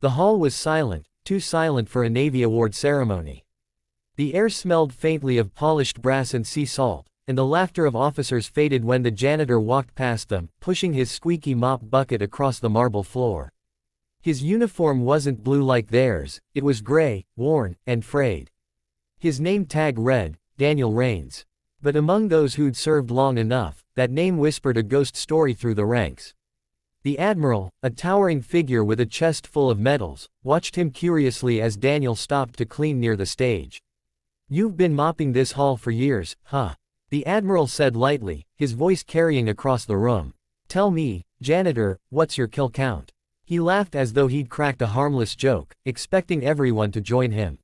The hall was silent, too silent for a Navy award ceremony. The air smelled faintly of polished brass and sea salt, and the laughter of officers faded when the janitor walked past them, pushing his squeaky mop bucket across the marble floor. His uniform wasn't blue like theirs, it was gray, worn, and frayed. His name tag read, Daniel Raines. But among those who'd served long enough, that name whispered a ghost story through the ranks. The Admiral, a towering figure with a chest full of medals, watched him curiously as Daniel stopped to clean near the stage. "You've been mopping this hall for years, huh?" the Admiral said lightly, his voice carrying across the room. "Tell me, janitor, what's your kill count?" He laughed as though he'd cracked a harmless joke, expecting everyone to join him.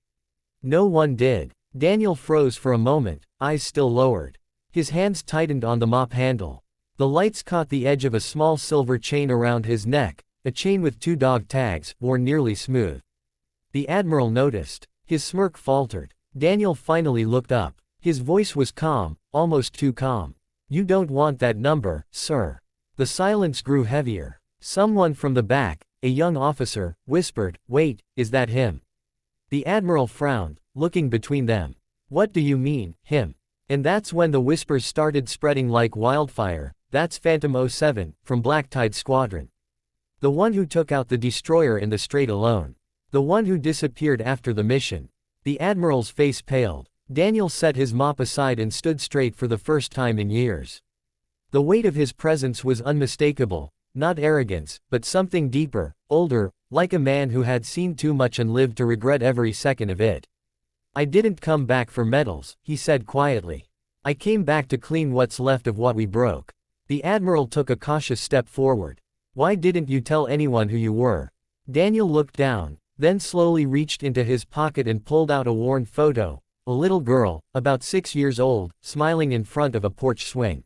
No one did. Daniel froze for a moment, eyes still lowered. His hands tightened on the mop handle. The lights caught the edge of a small silver chain around his neck, a chain with 2 dog tags, worn nearly smooth. The Admiral noticed. His smirk faltered. Daniel finally looked up. His voice was calm, almost too calm. "You don't want that number, sir." The silence grew heavier. Someone from the back, a young officer, whispered, "Wait, is that him?" The Admiral frowned, looking between them. "What do you mean, him?" And that's when the whispers started spreading like wildfire. "That's Phantom 07, from Black Tide Squadron. The one who took out the destroyer in the strait alone. The one who disappeared after the mission." The Admiral's face paled. Daniel set his mop aside and stood straight for the first time in years. The weight of his presence was unmistakable, not arrogance, but something deeper, older, like a man who had seen too much and lived to regret every second of it. "I didn't come back for medals," he said quietly. "I came back to clean what's left of what we broke." The Admiral took a cautious step forward. "Why didn't you tell anyone who you were?" Daniel looked down, then slowly reached into his pocket and pulled out a worn photo, a little girl, about 6 years old, smiling in front of a porch swing.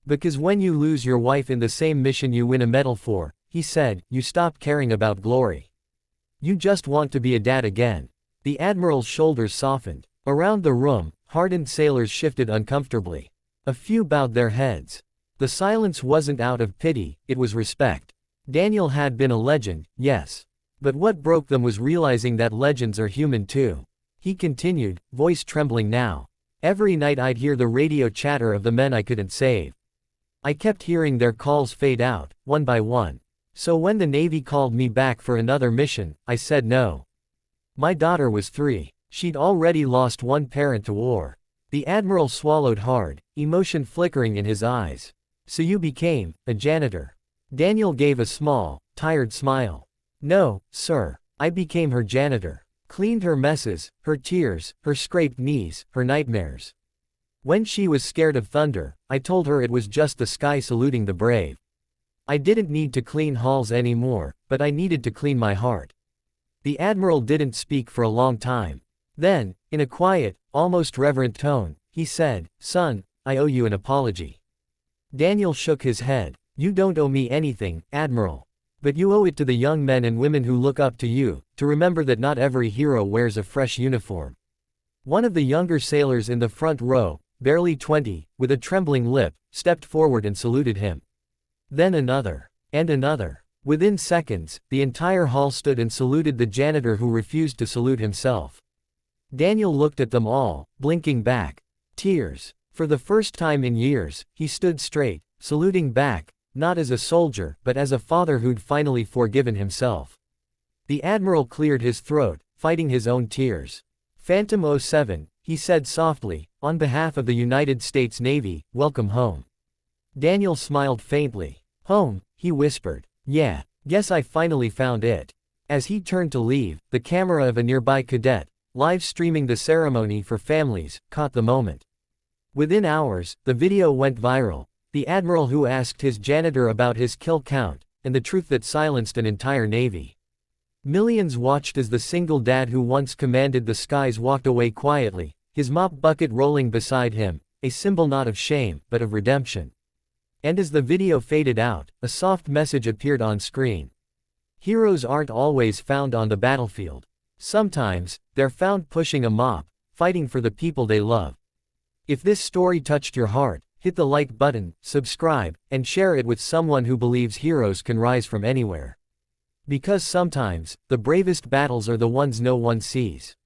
"Because when you lose your wife in the same mission you win a medal for," he said, "you stop caring about glory. You just want to be a dad again." The Admiral's shoulders softened. Around the room, hardened sailors shifted uncomfortably. A few bowed their heads. The silence wasn't out of pity, it was respect. Daniel had been a legend, yes. But what broke them was realizing that legends are human too. He continued, voice trembling now. "Every night I'd hear the radio chatter of the men I couldn't save. I kept hearing their calls fade out, one by one. So when the Navy called me back for another mission, I said no. My daughter was 3. She'd already lost one parent to war." The Admiral swallowed hard, emotion flickering in his eyes. "So you became a janitor?" Daniel gave a small, tired smile. "No, sir. I became her janitor. Cleaned her messes, her tears, her scraped knees, her nightmares. When she was scared of thunder, I told her it was just the sky saluting the brave. I didn't need to clean halls anymore, but I needed to clean my heart." The Admiral didn't speak for a long time. Then, in a quiet, almost reverent tone, he said, "Son, I owe you an apology." Daniel shook his head. "You don't owe me anything, Admiral. But you owe it to the young men and women who look up to you, to remember that not every hero wears a fresh uniform." One of the younger sailors in the front row, barely 20, with a trembling lip, stepped forward and saluted him. Then another. And another. Within seconds, the entire hall stood and saluted the janitor who refused to salute himself. Daniel looked at them all, blinking back. Tears. For the first time in years, he stood straight, saluting back, not as a soldier, but as a father who'd finally forgiven himself. The Admiral cleared his throat, fighting his own tears. "Phantom 07, he said softly, "on behalf of the United States Navy, welcome home." Daniel smiled faintly. "Home," he whispered. "Yeah, guess I finally found it." As he turned to leave, the camera of a nearby cadet, live streaming the ceremony for families, caught the moment. Within hours, the video went viral. The Admiral who asked his janitor about his kill count, and the truth that silenced an entire navy. Millions watched as the single dad who once commanded the skies walked away quietly, his mop bucket rolling beside him, a symbol not of shame, but of redemption. And as the video faded out, a soft message appeared on screen. Heroes aren't always found on the battlefield. Sometimes, they're found pushing a mop, fighting for the people they love. If this story touched your heart, hit the like button, subscribe, and share it with someone who believes heroes can rise from anywhere. Because sometimes, the bravest battles are the ones no one sees.